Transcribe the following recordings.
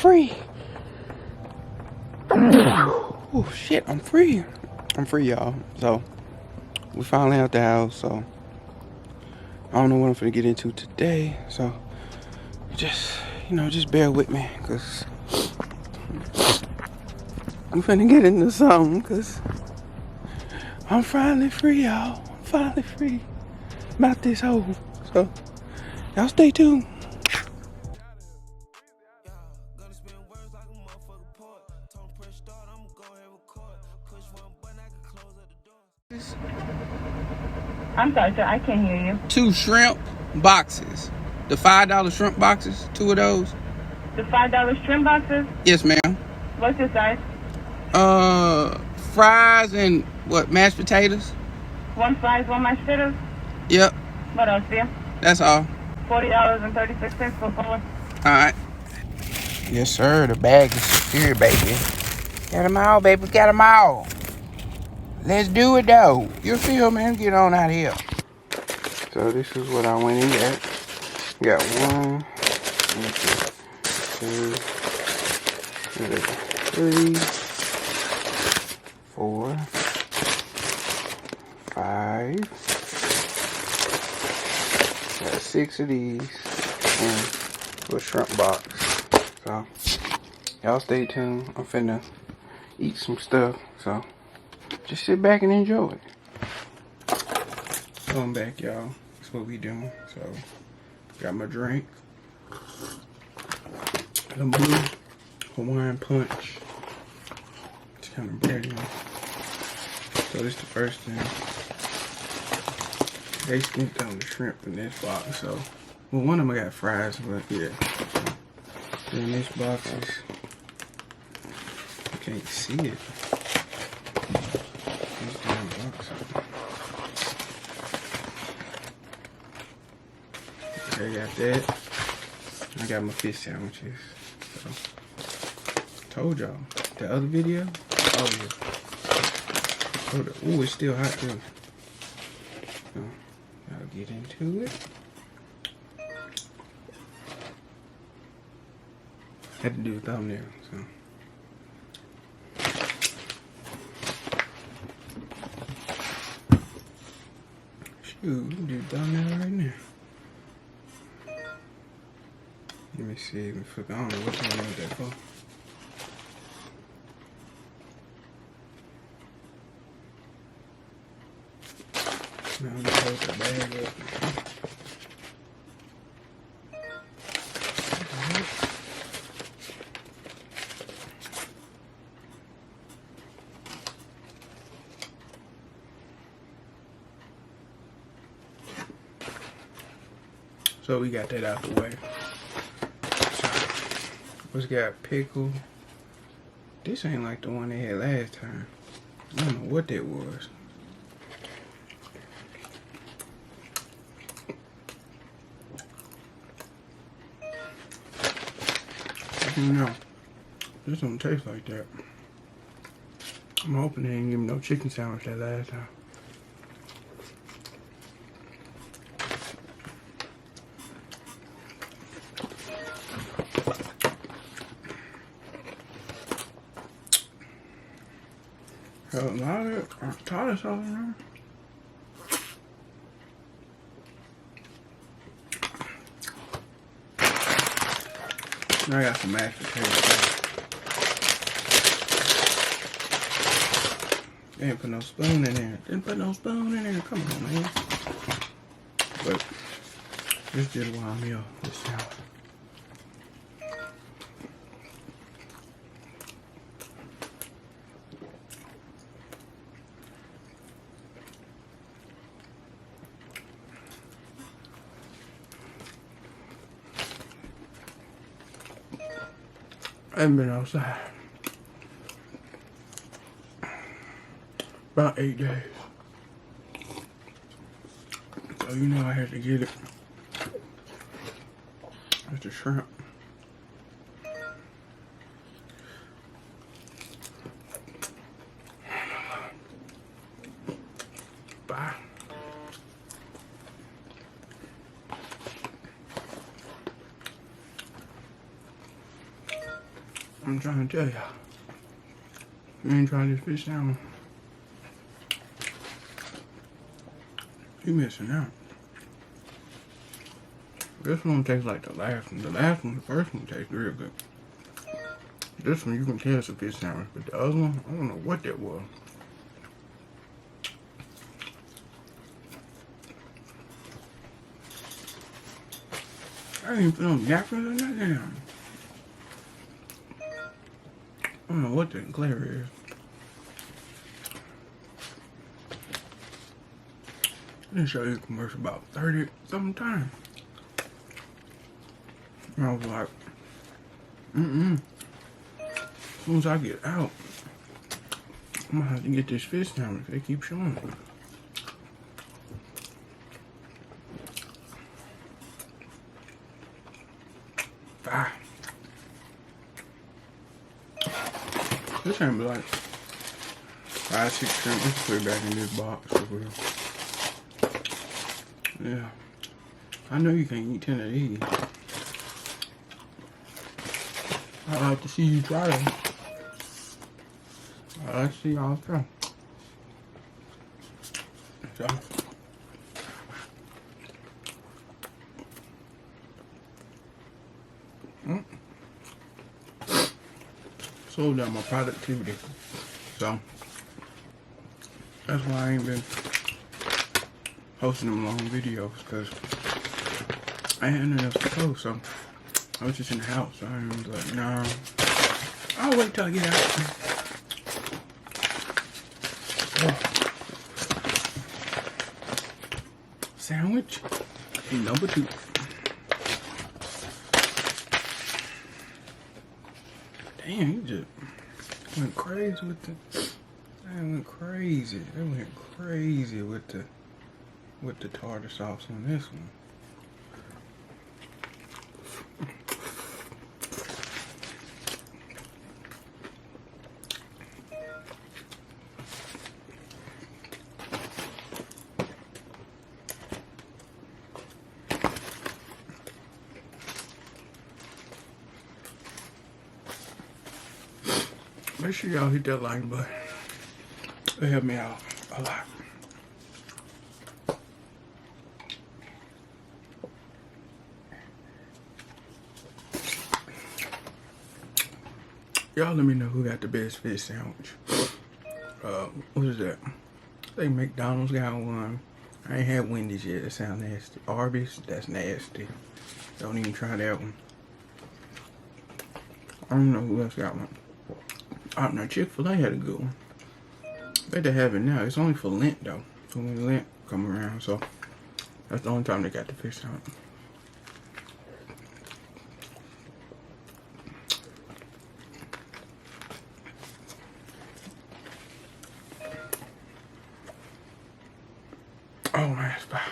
free. Oh shit, I'm free. I'm free, y'all. So we finally out the house. So I don't know what I'm finna get into today. So just, you know, just bear with me, cause I'm finna get into something, cause I'm finally free, y'all. I'm finally free about this hole. So y'all stay tuned. I'm sorry, sir. I can't hear you. 2 shrimp boxes. The $5 shrimp boxes. 2 of those. The $5 shrimp boxes? Yes, ma'am. What's your size? Fries and what? Mashed potatoes. 1 fries, 1 mashed potatoes? Yep. What else, dear? That's all. $40.36 for 4. All right. Yes, sir. The bag is secure, baby. Got them all, baby. Got them all. Let's do it, though. You feel, man? Get on out here. So this is what I went in at. Got 1, 2, 3, 4, 5. Got 6 of these and a shrimp box. So y'all stay tuned. I'm finna eat some stuff. So just sit back and enjoy it. Going back, y'all. That's what we doing. So got my drink. The blue Hawaiian punch. It's kind of bready. So this is the first thing. They skimped on the shrimp in this box. So, well, one of them got fries, but yeah. Then this box is, you can't see it. This damn box. Okay, I got that. I got my fish sandwiches. So, told y'all. The other video? Oh yeah. Oh, it's still hot too. So, I'll get into it. Had to do a thumbnail, so. Shoot, we can do a thumbnail right now. Let me see. I don't know what I want that for. Now I'm gonna hold the bag up. So we got that out the way. What's got pickle? This ain't like the one they had last time. I don't know what that was. No, this don't taste like that. I'm hoping they didn't give me no chicken sandwich that last time. A lot of tartar sauce in there. I got some mashed potatoes. They didn't put no spoon in there. Didn't put no spoon in there. Come on, man. But this did a wild meal this time. I haven't been outside about 8 days. So you know I had to get it. It's the shrimp. Bye. I'm trying to tell y'all. You ain't trying this fish sandwich. You missing out. This one tastes like the last one. The first one tastes real good. This one you can tell it's a fish sandwich, but the other one, I don't know what that was. I didn't even put no napkins or nothing. I don't know what the flavor is. I didn't show you the commercial about 30-something times. And I was like, as soon as I get out, I'm gonna have to get this fish sandwich. They keep showing me. This ain't like 5-6 shrimp. Let's put it back in this box for real. Yeah. I know you can't eat 10 of these. I'd like to see you try them. I'd like to see y'all try. So. Slowed down my productivity. So. That's why I ain't been posting them long videos, because I had nothing else to post. So. I was just in the house, so I was like, nah, I'll wait till I get out. Oh. Sandwich number 2. Damn, you just went crazy with the. I went crazy. I went crazy with the tartar sauce on this one. Make sure y'all hit that like button. It helped me out a lot. Y'all let me know who got the best fish sandwich. What is that? I think McDonald's got one. I ain't had Wendy's yet. That sounds nasty. Arby's, that's nasty. Don't even try that one. I don't know who else got one. I don't know. Chick-fil-A had a good one. Bet they have it now. It's only for Lent though. So when Lent come around, so that's the only time they got the fish sandwich. Oh man, it's bad.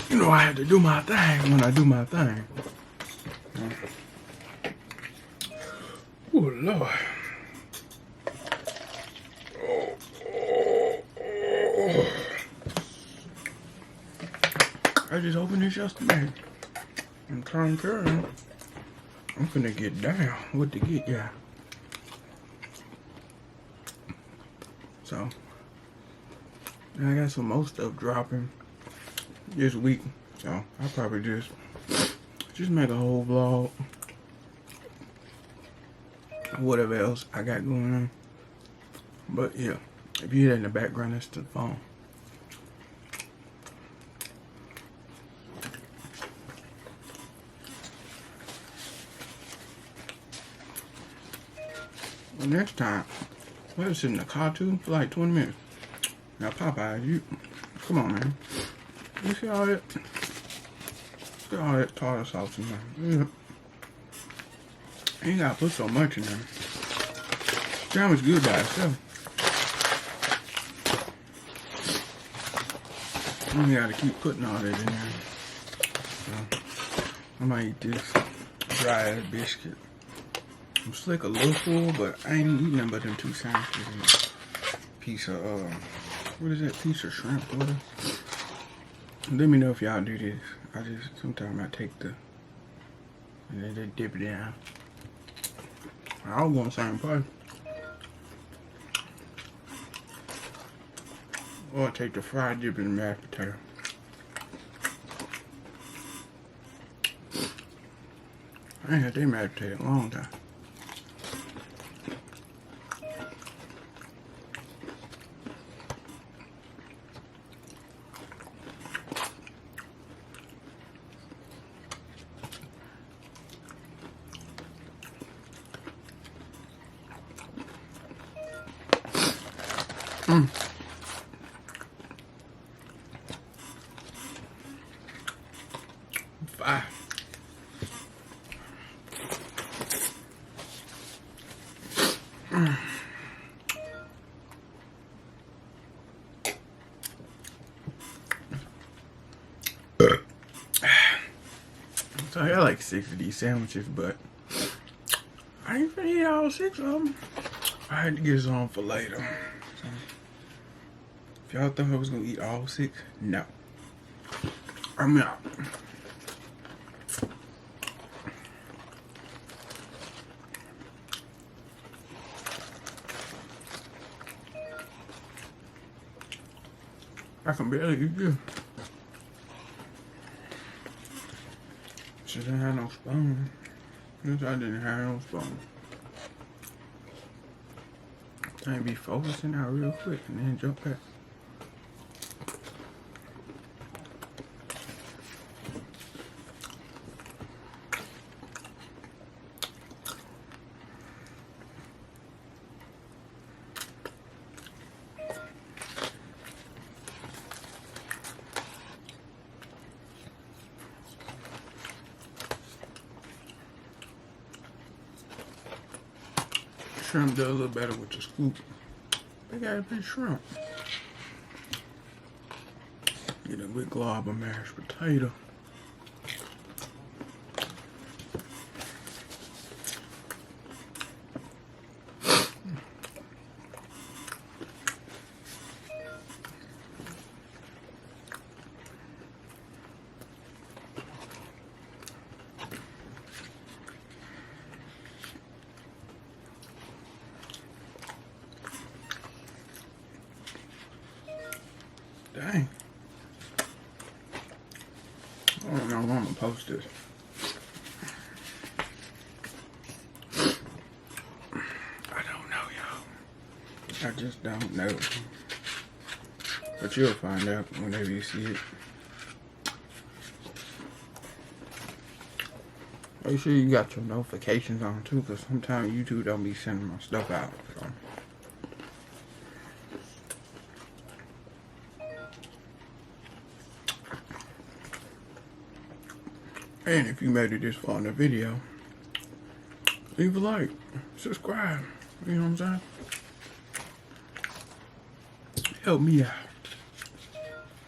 You know I had to do my thing when I do my thing. Oh Lord. I just opened this yesterday. I'm trying to carry on. I'm finna get down with the get ya. So I got some more stuff dropping this week. So I'll probably just make a whole vlog. Whatever else I got going on. But yeah, if you hear that in the background, that's the phone. Well, next time, we'll sit in the car too for like 20 minutes. Now Popeyes, you come on, man. You see all that? See all that tartar sauce in there? Yeah. You ain't gotta put so much in there. Sandwich good by itself. You gotta keep putting all that in there. I might eat this dry ass biscuit. I'm slick a little full, but I ain't eating nothing but them 2 sandwiches and a piece of, what is that? Piece of shrimp, what? Let me know if y'all do this. Sometimes I take and then just dip it down. I was going same place. Or I take the fried dip in the mashed potato. I ain't had that mashed potato in a long time. Five. So I got like 6 of these sandwiches, but I ain't finna eat all 6 of them. I had to get some for later. So, if y'all thought I was gonna eat all 6, no. I'm out. I can barely eat this. Since I had no spoon. Since I didn't have no spoon. I be focusing out real quick and then jump back. Shrimp does a little better with the scoop. They got a big shrimp. Get a big glob of mashed potato. Dang. I don't know if I'm gonna post this. I don't know, y'all. I just don't know. But you'll find out whenever you see it. Make sure you got your notifications on too, because sometimes YouTube don't be sending my stuff out. So. And if you made it this far in the video, leave a like, subscribe, you know what I'm saying? Help me out,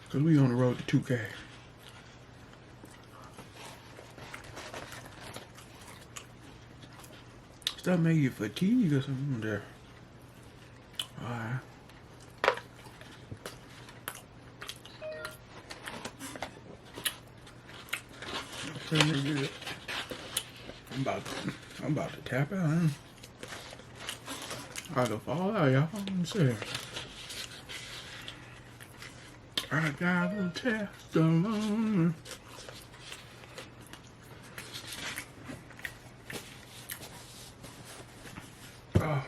because we on the road to 2K. Stop making fatigue or something there. Alright. I'm about to tap out, huh? I could fall out, y'all. I'm saying. I got a test alone. Oh.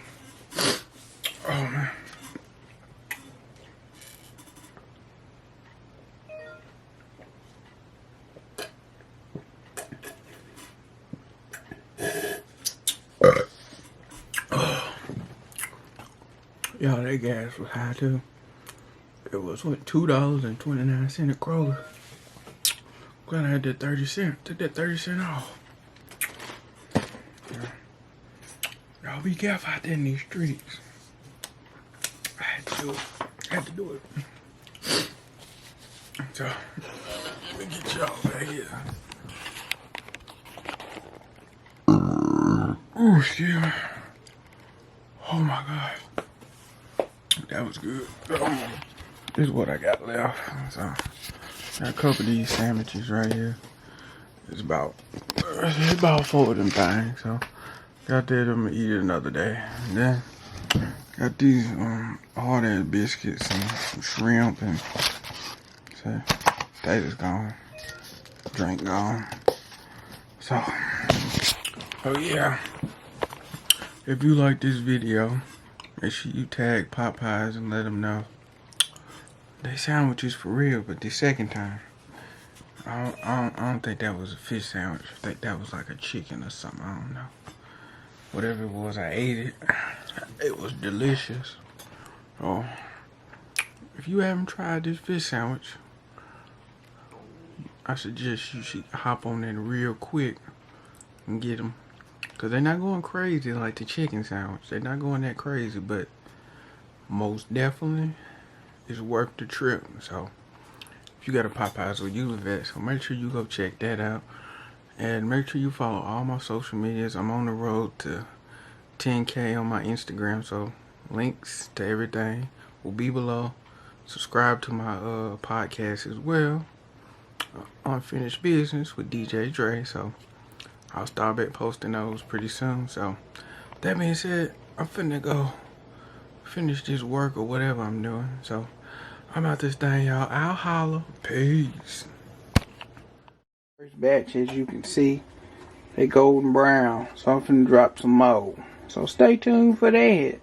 Oh, man. Y'all, that gas was high too. It was what, $2.29 at Kroger. Glad I had that 30 cent. Took that 30 cent off. Y'all be careful out there in these streets. I had to do it. So Let me get y'all back here. Oh, excuse me. Oh my God. That was good. This is what I got left. So, got a couple of these sandwiches right here. It's about 4 of them things. So, got that. I'm gonna eat it another day. And then, got these hard ass biscuits and some shrimp and so, that is gone. Drink gone. So, oh yeah. If you like this video, make sure you tag Popeyes and let them know. They sandwiches for real, but the second time, I don't think that was a fish sandwich. I think that was like a chicken or something. I don't know. Whatever it was, I ate it. It was delicious. Oh, if you haven't tried this fish sandwich, I suggest you should hop on in real quick and get them. Because they're not going crazy like the chicken sandwich. They're not going that crazy, but most definitely it's worth the trip. So if you got a Popeyes where you live at, so make sure you go check that out. And make sure you follow all my social medias. I'm on the road to 10K on my Instagram, so links to everything will be below. Subscribe to my podcast as well, Unfinished Business with DJ Dre. So I'll start back posting those pretty soon. So that being said, I'm finna go finish this work or whatever I'm doing. So I'm out this thing, y'all. I'll holler. Peace. First batch, as you can see, they golden brown. So I'm finna drop some more. So stay tuned for that.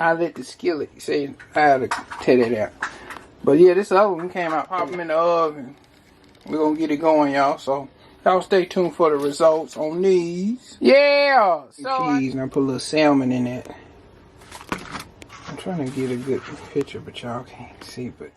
I let the skillet say I had to tear that out. But yeah, this other one came out. Pop them in the oven. We're gonna get it going, y'all. So y'all stay tuned for the results on these. Yeah! So cheese, and I put a little salmon in it. I'm trying to get a good picture, but y'all can't see, but